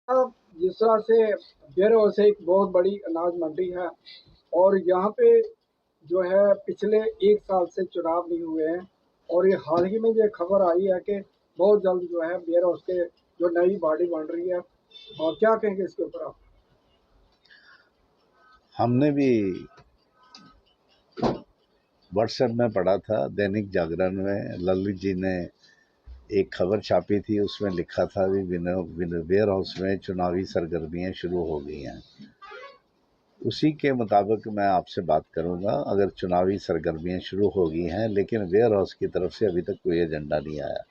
अब जिस तरह से वेयर हाउस से एक बहुत बड़ी अनाज मंडी है और यहाँ पे जो है पिछले 1 साल से चुनाव नहीं हुए हैं और ये हाल ही में ये खबर आई है कि बहुत जल्द जो है वेयर हाउस के जो नई बॉडी बन रही है। और क्या कहेंगे इसके ऊपर आप? हमने भी व्हाट्सएप में पढ़ा था, दैनिक जागरण में ललित जी ने एक खबर छापी थी, उसमें लिखा था भी वेयर हाउस में चुनावी सरगर्मियां शुरू हो गई हैं। उसी के मुताबिक मैं आपसे बात करूंगा। अगर चुनावी सरगर्मियां शुरू हो गई हैं, लेकिन वेयर हाउस की तरफ से अभी तक कोई एजेंडा नहीं आया।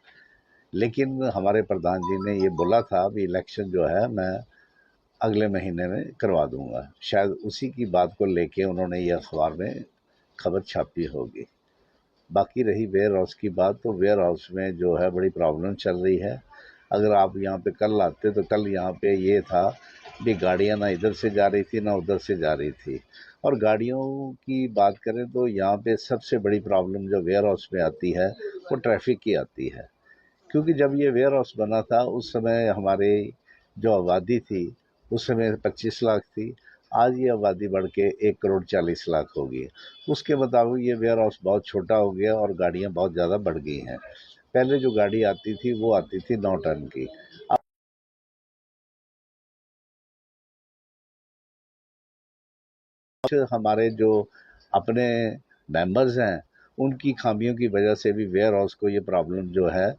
लेकिन हमारे प्रधान जी ने ये बोला था भी इलेक्शन जो है मैं अगले महीने में करवा दूंगा। शायद उसी की बात को लेके उन्होंने ये अखबार में खबर छापी होगी। बाकी रही वेयर हाउस की बात, तो वेयर हाउस में जो है बड़ी प्रॉब्लम चल रही है। अगर आप यहाँ पे कल आते तो कल यहाँ पे ये था कि गाड़ियाँ ना इधर से जा रही थी ना उधर से जा रही थी। और गाड़ियों की बात करें तो यहाँ पे सबसे बड़ी प्रॉब्लम जो वेयर हाउस में आती है वो ट्रैफिक की आती है। क्योंकि जब ये वेयर हाउस बना था उस समय हमारे जो आबादी थी उस समय 25 लाख थी। आज ये आबादी बढ़ के 1 करोड़ 40 लाख हो गई। उसके मुताबिक ये वेयर हाउस बहुत छोटा हो गया और गाड़ियाँ बहुत ज़्यादा बढ़ गई हैं। पहले जो गाड़ी आती थी वो आती थी 9 टन की। अब हमारे जो अपने मेंबर्स हैं उनकी खामियों की वजह से भी वेयर हाउस को ये प्रॉब्लम जो है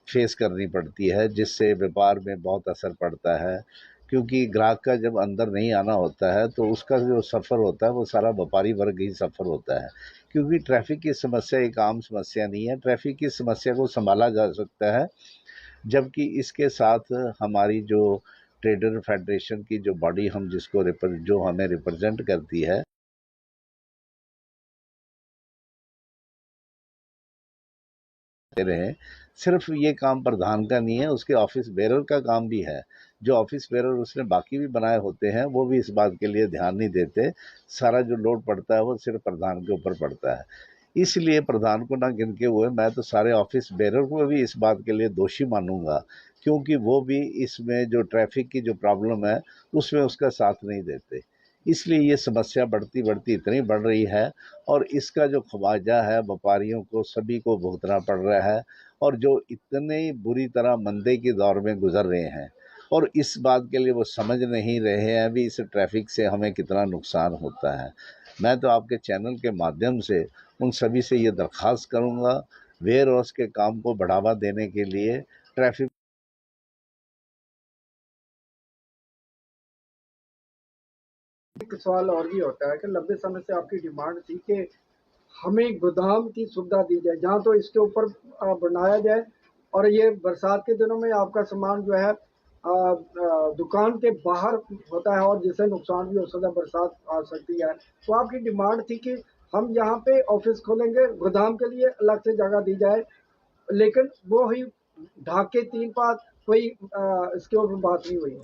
फेस करनी पड़ती है, जिससे व्यापार में बहुत असर पड़ता है। क्योंकि ग्राहक का जब अंदर नहीं आना होता है तो उसका जो सफ़र होता है वो सारा व्यापारी वर्ग ही सफ़र होता है। क्योंकि ट्रैफिक की समस्या एक आम समस्या नहीं है। ट्रैफिक की समस्या को संभाला जा सकता है, जबकि इसके साथ हमारी जो ट्रेडर फेडरेशन की जो बॉडी हम जिसको जो हमें रिप्रेजेंट करती है दे रहे हैं। सिर्फ ये काम प्रधान का नहीं है, उसके ऑफिस बेरर का काम भी है। जो ऑफिस बेरर उसने बाकी भी बनाए होते हैं वो भी इस बात के लिए ध्यान नहीं देते। सारा जो लोड पड़ता है वो सिर्फ प्रधान के ऊपर पड़ता है। इसलिए प्रधान को ना गिन के हुए मैं तो सारे ऑफिस बेरर को भी इस बात के लिए दोषी मानूंगा, क्योंकि वो भी इसमें जो ट्रैफिक की जो प्रॉब्लम है उसमें उसका साथ नहीं देते। इसलिए ये समस्या बढ़ती बढ़ती इतनी बढ़ रही है और इसका जो खमियाजा है व्यापारियों को सभी को भुगतना पड़ रहा है। और जो इतने बुरी तरह मंदे के दौर में गुजर रहे हैं और इस बात के लिए वो समझ नहीं रहे हैं भी इस ट्रैफिक से हमें कितना नुकसान होता है। मैं तो आपके चैनल के माध्यम से उन सभी से ये दरख्वास्त करूँगा, वेयर हाउस के काम को बढ़ावा देने के लिए ट्रैफिक। एक सवाल और भी होता है कि लंबे समय से आपकी डिमांड थी कि हमें गोदाम की सुविधा दी जाए जहाँ तो इसके ऊपर बनाया जाए और ये बरसात के दिनों में आपका सामान जो है दुकान के बाहर होता है और जिससे नुकसान भी हो सकता है, बरसात आ सकती है। तो आपकी डिमांड थी कि हम यहाँ पे ऑफिस खोलेंगे, गोदाम के लिए अलग से जगह दी जाए, लेकिन वो ही ढाके 3 पात कोई इसके ऊपर बात नहीं हुई।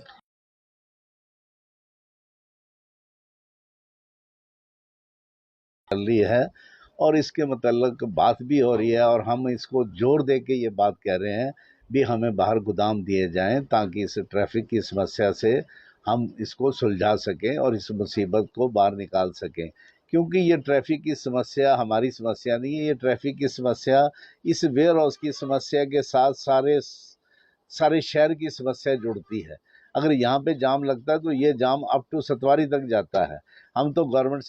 चल रही है और इसके मतलब बात भी हो रही है और हम इसको जोर दे के ये बात कह रहे हैं भी हमें बाहर गोदाम दिए जाएं ताकि इस ट्रैफिक की समस्या से हम इसको सुलझा सकें और इस मुसीबत को बाहर निकाल सकें। क्योंकि ये ट्रैफिक की समस्या हमारी समस्या नहीं है, ये ट्रैफिक की समस्या इस वेयर हाउस की समस्या के साथ सारे सारे शहर की समस्या जुड़ती है। अगर यहाँ पे जाम लगता है तो ये जाम अप टू सतवारी तक जाता है। हम तो गवर्नमेंट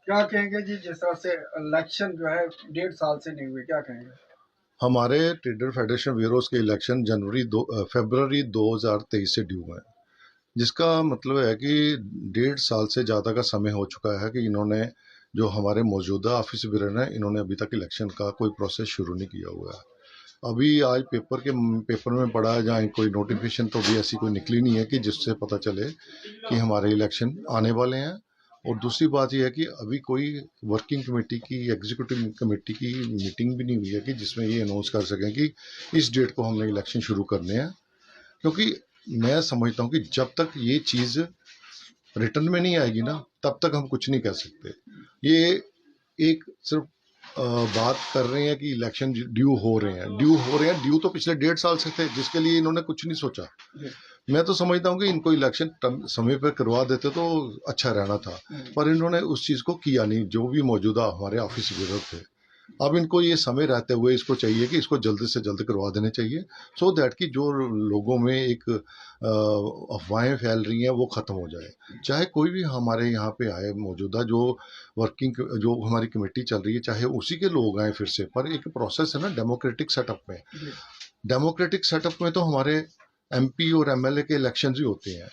क्या कहेंगे जी, जिस तरह से इलेक्शन जो है 1.5 साल से नहीं हुए, क्या कहेंगे? हमारे ट्रेडर फेडरेशन ब्यूरोज के इलेक्शन फरवरी 2023 से ड्यू हैं, जिसका मतलब है कि 1.5 साल से ज़्यादा का समय हो चुका है कि इन्होंने जो हमारे मौजूदा ऑफिस बिरन है, इन्होंने अभी तक इलेक्शन का कोई प्रोसेस शुरू नहीं किया हुआ है। अभी आज पेपर में पढ़ा है, जहाँ कोई नोटिफिकेशन तो अभी ऐसी कोई निकली नहीं है कि जिससे पता चले कि हमारे इलेक्शन आने वाले हैं। और दूसरी बात यह है कि अभी कोई वर्किंग कमेटी की, एग्जीक्यूटिव कमेटी की मीटिंग भी नहीं हुई है कि जिसमें ये अनाउंस कर सकें कि इस डेट को हमने इलेक्शन शुरू करने हैं। क्योंकि मैं समझता हूँ कि जब तक ये चीज़ रिटर्न में नहीं आएगी ना, तब तक हम कुछ नहीं कह सकते। ये एक सिर्फ बात कर रहे हैं कि इलेक्शन ड्यू तो पिछले 1.5 साल से थे, जिसके लिए इन्होंने कुछ नहीं सोचा। मैं तो समझता हूँ कि इनको इलेक्शन समय पर करवा देते तो अच्छा रहना था, पर इन्होंने उस चीज़ को किया नहीं, जो भी मौजूदा हमारे ऑफिस विरोध थे। अब इनको ये समय रहते हुए इसको चाहिए कि इसको जल्द से जल्द करवा देने चाहिए, सो दैट कि जो लोगों में एक अफवाहें फैल रही हैं वो ख़त्म हो जाए। चाहे कोई भी हमारे यहाँ पे आए, मौजूदा जो हमारी कमेटी चल रही है, चाहे उसी के लोग आए फिर से, पर एक प्रोसेस है ना डेमोक्रेटिक सेटअप में तो हमारे एमपी और एमएलए के इलेक्शन ही होते हैं,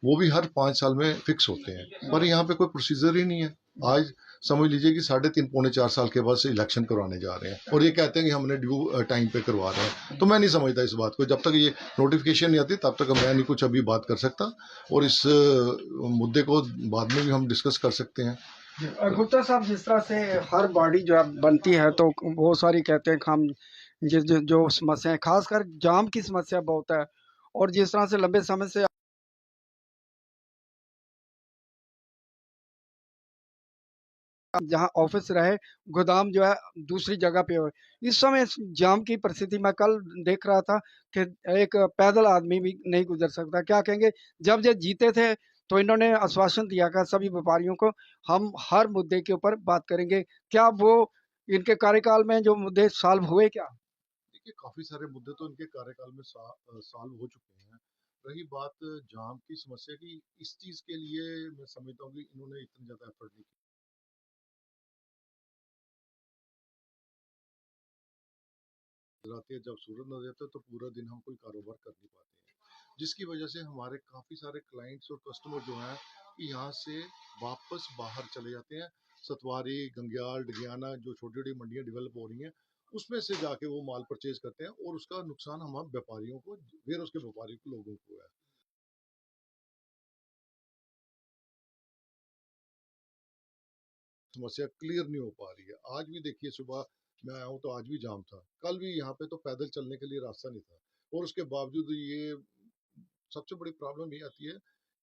वो भी हर 5 साल में फिक्स होते हैं, पर यहाँ पे कोई प्रोसीजर ही नहीं है। आज समझ लीजिए कि 3.5 4 साल के बाद से इलेक्शन करवाने जा रहे हैं, और ये कहते हैं कि हमने ड्यू टाइम पे करवा रहे हैं। तो मैं नहीं समझता इस बात को, जब तक ये नोटिफिकेशन नहीं आती तब तक मैं नहीं कुछ अभी बात कर सकता, और इस मुद्दे को बाद में भी हम डिस्कस कर सकते हैं। गुप्ता साहब, जिस तरह से हर बॉडी जो है बनती है तो बहुत सारी कहते हैं हम जो समस्याएं, खासकर जाम की समस्या बहुत है, और जिस तरह से लंबे समय से जहां ऑफिस रहे, गोदाम जो है दूसरी जगह पे हो, इस समय इस जाम की परिस्थिति मैं कल देख रहा था कि एक पैदल आदमी भी नहीं गुजर सकता। क्या कहेंगे, जब ये जीते थे तो इन्होंने आश्वासन दिया था सभी व्यापारियों को, हम हर मुद्दे के ऊपर बात करेंगे। क्या वो इनके कार्यकाल में जो मुद्दे सॉल्व हुए क्या? देखिए, काफी सारे मुद्दे तो इनके कार्यकाल में सॉल्व हो चुके हैं। रही बात जाम की समस्या की, इस चीज के लिए मैं समझता हूँ कि इन्होंने इतनी ज्यादा एफर्ट नहीं किया। रात जब सूरज नजर आता है तो पूरा दिन हम कोई कारोबार कर नहीं पाते हैं, जिसकी वजह से हमारे काफी सारे क्लाइंट्स और कस्टमर जो हैं कि यहाँ से वापस बाहर चले जाते हैं। सतवारी, गंग्याल, डगियाना, जो छोटी छोटी मंडियां डेवलप हो रही हैं, उसमें से जाके वो माल परचेज करते हैं, और उसका नुकसान हम व्यापारियों को, फिर उसके व्यापारी को, लोगों को है। समस्या क्लियर नहीं हो पा रही है। आज भी देखिए, सुबह मैं आया हूँ तो आज भी जाम था, कल भी यहाँ पे तो पैदल चलने के लिए रास्ता नहीं था, और उसके बावजूद ये सबसे बड़ी प्रॉब्लम ये आती है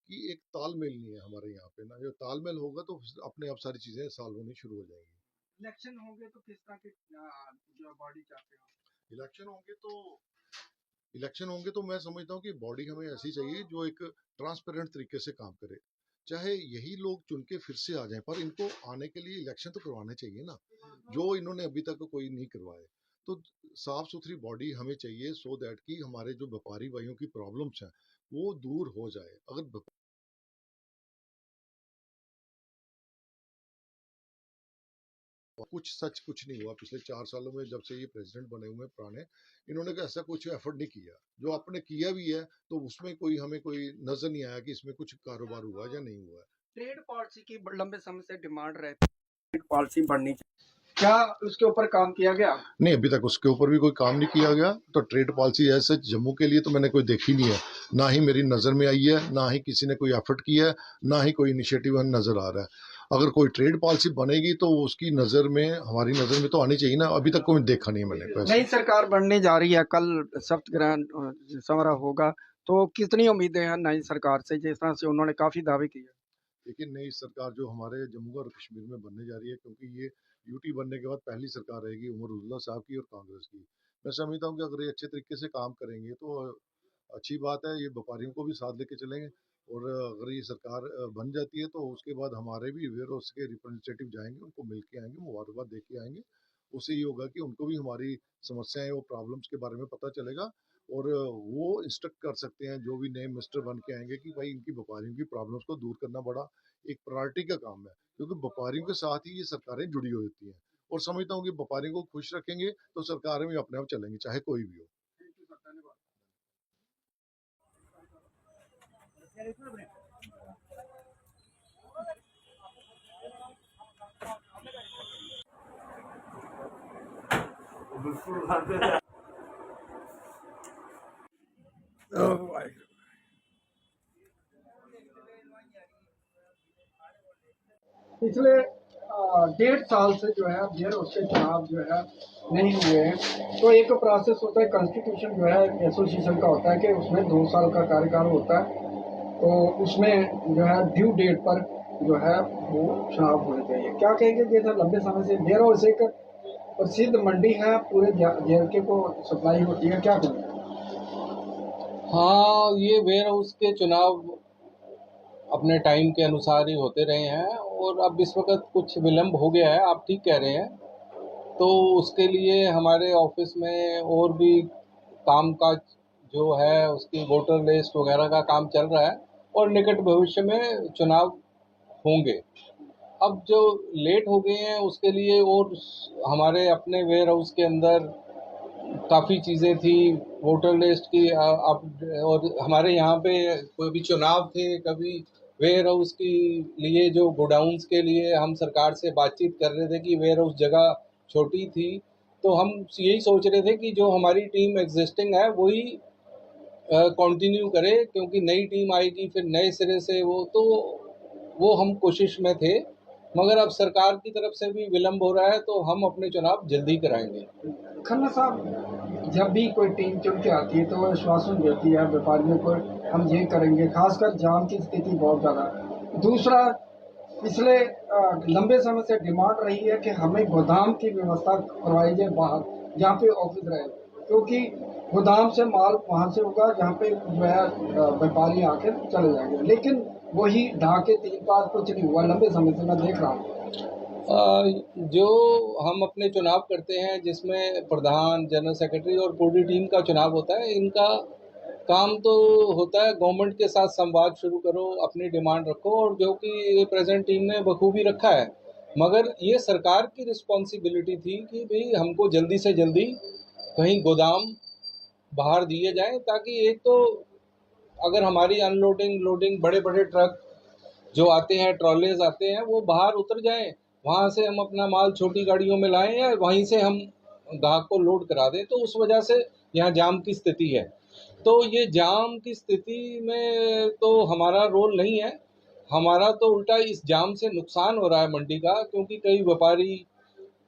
कि एक तालमेल नहीं है हमारे यहाँ पे ना। जो तालमेल होगा तो अपने आप सारी चीजें सॉल्व होनी शुरू हो जाएंगी। इलेक्शन होंगे तो किस तरह की जो बॉडी चाहते हो? इलेक्शन होंगे तो मैं समझता हूँ कि बॉडी हमें ऐसी चाहिए जो एक ट्रांसपेरेंट तरीके से काम करे। चाहे यही लोग चुन के फिर से आ जाएं, पर इनको आने के लिए इलेक्शन तो करवाने चाहिए ना, जो इन्होंने अभी तक कोई नहीं करवाए। तो साफ सुथरी बॉडी हमें चाहिए, सो दैट कि हमारे जो व्यापारी भाइयों की प्रॉब्लम्स हैं वो दूर हो जाए। अगर कुछ नहीं हुआ पिछले 4 सालों में, जब से ये प्रेसिडेंट बने हुए हैं पुराने, इन्होंने ऐसा कुछ एफर्ट नहीं किया। जो आपने किया भी है तो उसमें कोई हमें कोई नजर नहीं आया कि इसमें कुछ कारोबार हुआ या नहीं हुआ है। ट्रेड पॉलिसी की लंबे समय से डिमांड रहती है, ट्रेड पॉलिसी बढ़नी चाहिए, क्या उसके ऊपर काम किया गया? नहीं, अभी तक उसके ऊपर भी कोई काम नहीं किया गया। तो ट्रेड पॉलिसी ऐसे जम्मू के लिए तो मैंने कोई देखी नहीं है, ना ही मेरी नज़र में आई है, ना ही किसी ने कोई एफर्ट किया है, ना ही कोई इनिशिएटिव नज़र आ रहा है। अगर कोई ट्रेड पॉलिसी बनेगी तो उसकी नज़र में, हमारी नज़र में तो आनी चाहिए ना। अभी तक कोई देखा नहीं है मैंने कोई नई ऐसा। सरकार बनने जा रही है, कल सप्तग्रहण समारोह होगा, तो कितनी उम्मीदें हैं नई सरकार से, जिस तरह से उन्होंने काफी दावे किए? लेकिन नई सरकार जो हमारे जम्मू और कश्मीर में बनने जा रही है, क्योंकि ये यूटी बनने के बाद पहली सरकार रहेगी उमर अब्दुल्ला साहब की और कांग्रेस की। मैं समझता हूँ कि अगर ये अच्छे तरीके से काम करेंगे तो अच्छी बात है, ये व्यापारियों को भी साथ लेके चलेंगे। और अगर ये सरकार बन जाती है तो उसके बाद हमारे भी वेयर हाउस के रिप्रेजेंटेटिव जाएंगे, उनको मिल के आएंगे, मुबारकबाद दे के आएंगे। उससे ये होगा कि उनको भी हमारी समस्याएं और प्रॉब्लम्स के बारे में पता चलेगा, और वो इंस्ट्रक्ट कर सकते हैं जो भी नए मिनिस्टर बन के आएंगे कि भाई इनकी व्यापारियों की प्रॉब्लम्स को दूर करना बड़ा एक प्रायोरिटी का काम है, क्योंकि व्यापारियों के साथ ही ये सरकारें जुड़ी हुई होती हैं। और समझता हूँ कि व्यापारियों को खुश रखेंगे तो सरकारें भी अपने आप चलेंगी, चाहे कोई भी हो। पिछले 1.5 साल से जो है देर उसके चुनाव जो है नहीं हुए हैं। तो एक प्रोसेस होता है, कॉन्स्टिट्यूशन जो है एसोसिएशन का होता है कि उसमें 2 साल का कार्यकाल होता है। तो उसमें जो है ड्यू डेट पर जो है वो चुनाव होने चाहिए। क्या कहेंगे, जैसे लंबे समय से देर हाउस एक प्रसिद्ध मंडी है, पूरे JNK को सप्लाई होती है, क्या कहेंगे? हाँ, ये वेयर हाउस के चुनाव अपने टाइम के अनुसार ही होते रहे हैं और अब इस वक्त कुछ विलम्ब हो गया है, आप ठीक कह रहे हैं। तो उसके लिए हमारे ऑफिस में और भी काम काज जो है उसकी वोटर लिस्ट वगैरह का काम चल रहा है और निकट भविष्य में चुनाव होंगे। अब जो लेट हो गए हैं उसके लिए और हमारे अपने वेयर हाउस के अंदर काफ़ी चीज़ें थी वोटर लिस्ट की। अब और हमारे यहाँ पे कोई भी चुनाव थे, कभी वेयर हाउस के लिए जो गोडाउन्स के लिए हम सरकार से बातचीत कर रहे थे कि वेयर हाउस जगह छोटी थी, तो हम यही सोच रहे थे कि जो हमारी टीम एग्जिस्टिंग है वही कंटिन्यू करे, क्योंकि नई टीम आएगी फिर नए सिरे से वो हम कोशिश में थे। मगर अब सरकार की तरफ से भी विलम्ब हो रहा है तो हम अपने चुनाव जल्दी कराएंगे। खन्ना साहब, जब भी कोई टीम चुन के आती है तो वो आश्वासन देती है व्यापारियों को, हम ये करेंगे, खासकर जाम की स्थिति बहुत ज़्यादा है। दूसरा, पिछले लंबे समय से डिमांड रही है कि हमें गोदाम की व्यवस्था करवाई जाए बाहर, जहाँ पे ऑफिस रहे, क्योंकि गोदाम से माल वहाँ से होगा जहाँ पे जो है व्यापारी आके चले जाएंगे। लेकिन वही ढाके 3 बार कुछ नहीं हुआ, लंबे समय से मैं देख रहा हूँ। जो हम अपने चुनाव करते हैं जिसमें प्रधान, जनरल सेक्रेटरी और पूरी टीम का चुनाव होता है, इनका काम तो होता है गवर्नमेंट के साथ संवाद शुरू करो, अपनी डिमांड रखो, और जो कि प्रेजेंट टीम ने बखूबी रखा है। मगर ये सरकार की रिस्पॉन्सिबिलिटी थी कि भाई हमको जल्दी से जल्दी कहीं गोदाम बाहर दिए जाएं, ताकि एक तो अगर हमारी अनलोडिंग लोडिंग बड़े बड़े ट्रक जो आते हैं, ट्रॉलेज आते हैं, वो बाहर उतर जाएं, वहाँ से हम अपना माल छोटी गाड़ियों में लाएं या वहीं से हम ग्राहक को लोड करा दें। तो उस वजह से यहाँ जाम की स्थिति है। तो ये जाम की स्थिति में तो हमारा रोल नहीं है, हमारा तो उल्टा इस जाम से नुकसान हो रहा है मंडी का, क्योंकि कई व्यापारी,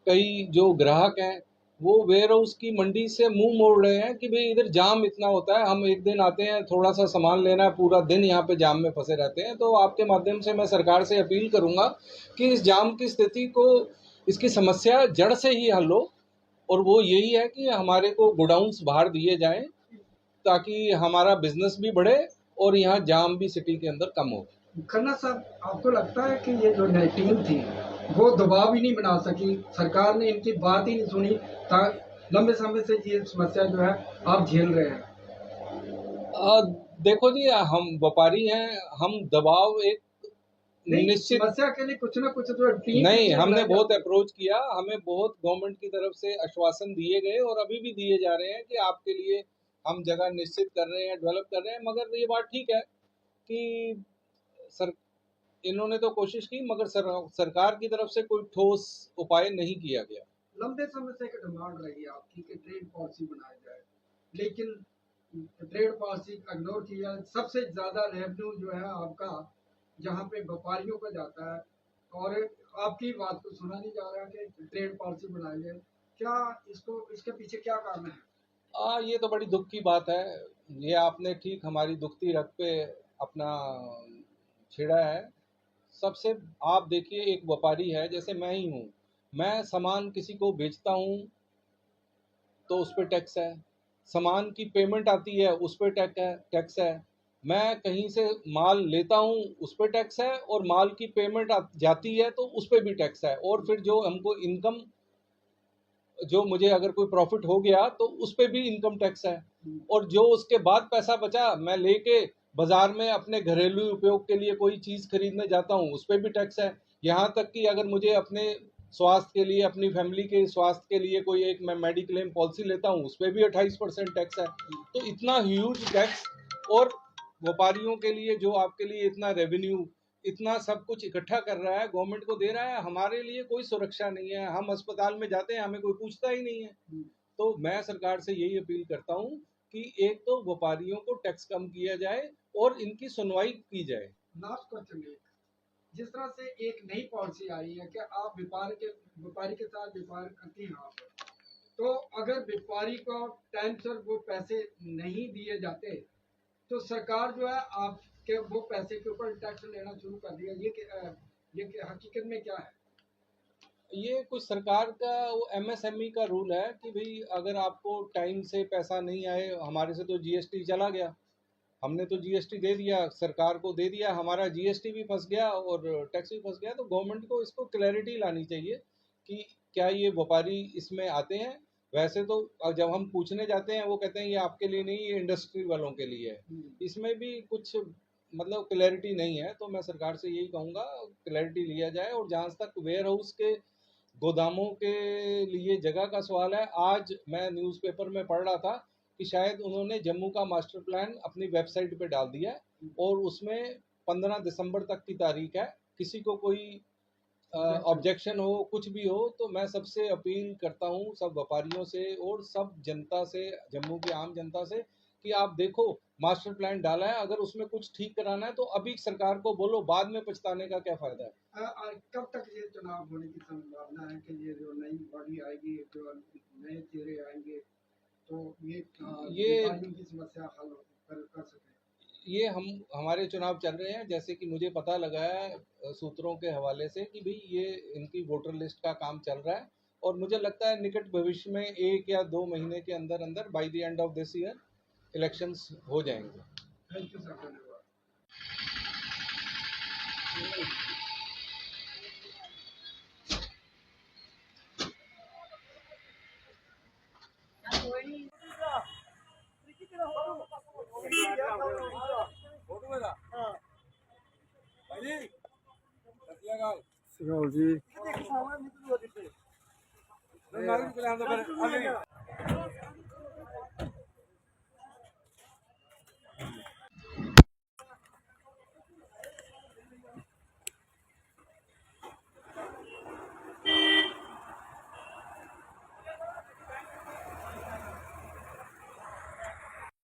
कई जो ग्राहक हैं वो वेयर हाउस की मंडी से मुंह मोड़ रहे हैं कि भाई इधर जाम इतना होता है, हम एक दिन आते हैं थोड़ा सा सामान लेना है, पूरा दिन यहाँ पे जाम में फंसे रहते हैं। तो आपके माध्यम से मैं सरकार से अपील करूँगा कि इस जाम की स्थिति को, इसकी समस्या जड़ से ही हल हो, और वो यही है कि हमारे को गोडाउन्स बाहर दिए जाएं ताकि हमारा बिजनेस भी बढ़े और यहाँ जाम भी सिटी के अंदर कम हो। खन्ना साहब, आपको लगता है कि ये जो नई टीम थी वो दबाव ही नहीं बना सकी, सरकार ने इनकी बात ही नहीं सुनी, लंबे समय से ये समस्या जो है आप झेल रहे हैं? देखो जी, हम व्यापारी हैं, हम दबाव एक निश्चित समस्या के लिए कुछ ना कुछ तो टीम नहीं, हमने बहुत अप्रोच किया, हमें बहुत गवर्नमेंट की तरफ से आश्वासन दिए गए और अभी भी दिए जा रहे हैं कि आपके लिए हम जगह निश्चित कर रहे हैं, डेवलप कर रहे हैं। मगर ये बात ठीक है कि सर इन्होंने तो कोशिश की, मगर सरकार की तरफ से कोई ठोस उपाय नहीं किया गया। लंबे समय से एक डिमांड रही है आपकी कि ट्रेड पॉलिसी बनाई जाए, लेकिन ट्रेड पॉलिसी इग्नोर किया। सबसे ज्यादा रेवेन्यू जो है आपका जहाँ पे व्यापारियों का जाता है, और आपकी बात को सुना नहीं जा रहा कि ट्रेड पॉलिसी बनाई जाए। क्या इसके पीछे क्या कारण है? ये तो बड़ी दुख की बात है। ये आपने ठीक हमारी दुखती रग पे अपना छेड़ा है। सबसे आप देखिए, एक व्यापारी है जैसे मैं ही हूँ, मैं सामान किसी को बेचता हूँ तो उस पर टैक्स है, सामान की पेमेंट आती है उस पर टैक्स है, मैं कहीं से माल लेता हूँ उस पर टैक्स है, और माल की पेमेंट जाती है तो उस पर भी टैक्स है, और फिर जो हमको इनकम जो मुझे अगर कोई प्रॉफिट हो गया तो उस पे भी इनकम टैक्स है, और जो उसके बाद पैसा बचा मैं लेके बाजार में अपने घरेलू उपयोग के लिए कोई चीज़ खरीदने जाता हूँ उस पे भी टैक्स है। यहाँ तक कि अगर मुझे अपने स्वास्थ्य के लिए, अपनी फैमिली के स्वास्थ्य के लिए कोई एक मैं मेडिक्लेम पॉलिसी लेता हूँ उस पे भी 28% टैक्स है। तो इतना ह्यूज टैक्स, और व्यापारियों के लिए जो आपके लिए इतना रेवेन्यू, इतना सब कुछ इकट्ठा कर रहा है, गवर्नमेंट को दे रहा है, हमारे लिए कोई सुरक्षा नहीं है। हम अस्पताल में जाते हैं, हमें कोई पूछता ही नहीं है। तो मैं सरकार से यही अपील करता हूँ कि एक तो व्यापारियों को टैक्स कम किया जाए और इनकी सुनवाई की जाए। लास्ट क्वेश्चन है, जिस तरह से एक नई पॉलिसी आई है कि आप व्यापारी के साथ व्यापार करते हैं आप, तो अगर व्यापारी को टाइम से वो पैसे नहीं दिए जाते तो सरकार जो है आपके वो पैसे के ऊपर टैक्स लेना शुरू कर दिया। ये हकीकत में क्या है? ये कुछ सरकार का वो एमएसएमई का रूल है कि भाई अगर आपको टाइम से पैसा नहीं आए, हमारे से तो जीएसटी चला गया, हमने तो जीएसटी दे दिया, सरकार को दे दिया, हमारा जीएसटी भी फंस गया और टैक्स भी फंस गया। तो गवर्नमेंट को इसको क्लैरिटी लानी चाहिए कि क्या ये व्यापारी इसमें आते हैं। वैसे तो जब हम पूछने जाते हैं वो कहते हैं ये आपके लिए नहीं, ये इंडस्ट्री वालों के लिए है। इसमें भी कुछ मतलब क्लैरिटी नहीं है। तो मैं सरकार से यही कहूँगा क्लैरिटी लिया जाए। और जहाँ तक वेयर हाउस के, गोदामों के लिए जगह का सवाल है, आज मैं न्यूज़पेपर में पढ़ रहा था कि शायद उन्होंने जम्मू का मास्टर प्लान अपनी वेबसाइट पे डाल दिया है और उसमें 15 दिसंबर तक की तारीख है। किसी को कोई ऑब्जेक्शन हो, कुछ भी हो, तो मैं सबसे अपील करता हूँ, सब व्यापारियों से और सब जनता से, जम्मू की आम जनता से, कि आप देखो मास्टर प्लान डाला है, अगर उसमें कुछ ठीक कराना है तो अभी सरकार को बोलो, बाद में पछताने का क्या फायदा है। कब तक ये चुनाव होने की संभावना है कि ये जो नई बॉडी आएगी, जो नए चेहरे आएंगे, तो ये व्यापारियों की समस्या हल कर सके? ये हमारे चुनाव चल रहे हैं, जैसे कि मुझे पता लगा है सूत्रों के हवाले से कि भाई ये इनकी वोटर लिस्ट का काम चल रहा है, और मुझे लगता है निकट भविष्य में 1 या 2 महीने के अंदर अंदर by the end of this year elections हो जाएंगे। थैंक यू सर, धन्यवाद। जी